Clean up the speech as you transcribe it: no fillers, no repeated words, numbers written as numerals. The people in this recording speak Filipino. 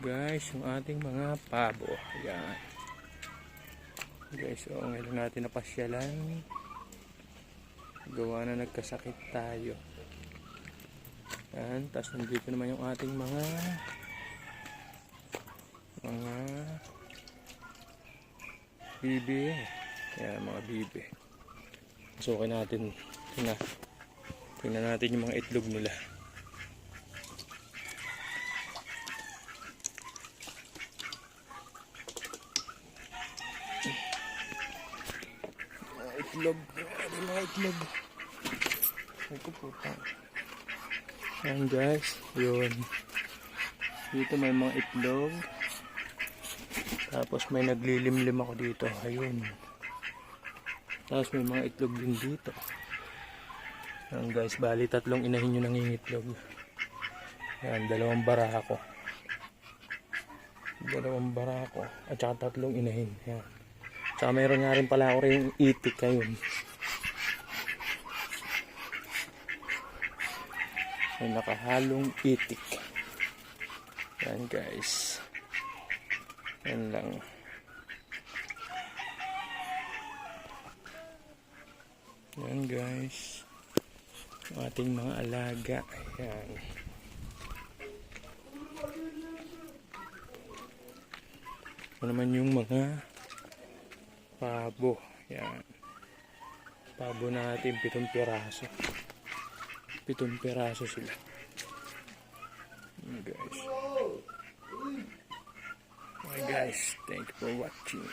guys yung ating mga pabo. Ayan guys, so ngayon natin napasyalan gawa na nagkasakit tayo. Ayan, tapos nandito naman yung ating mga bibi. Ayan, mga bibi. Sukin natin. Tingnan natin yung mga itlog nila. Itlog, mga itlog. Ay ko puta. Ayan guys, yun. Dito may mga itlog. Tapos may naglilimlim ako dito. Ayun. Tapos may mga itlog din dito. Ayan guys, bali tatlong inahin yung nangingitlog. Ayan, dalawang barako. At saka tatlong inahin. Ayan. Saka mayroon nga rin pala ako rin itik ayun. May nakahalong itik. Yan guys. Yan lang. Yan guys. Ang ating mga alaga. Yan. Ito naman yung mga pabo. Yan. Pabo natin 7 piraso. 7 piraso sila. Yan guys. Okay guys, thank you for watching.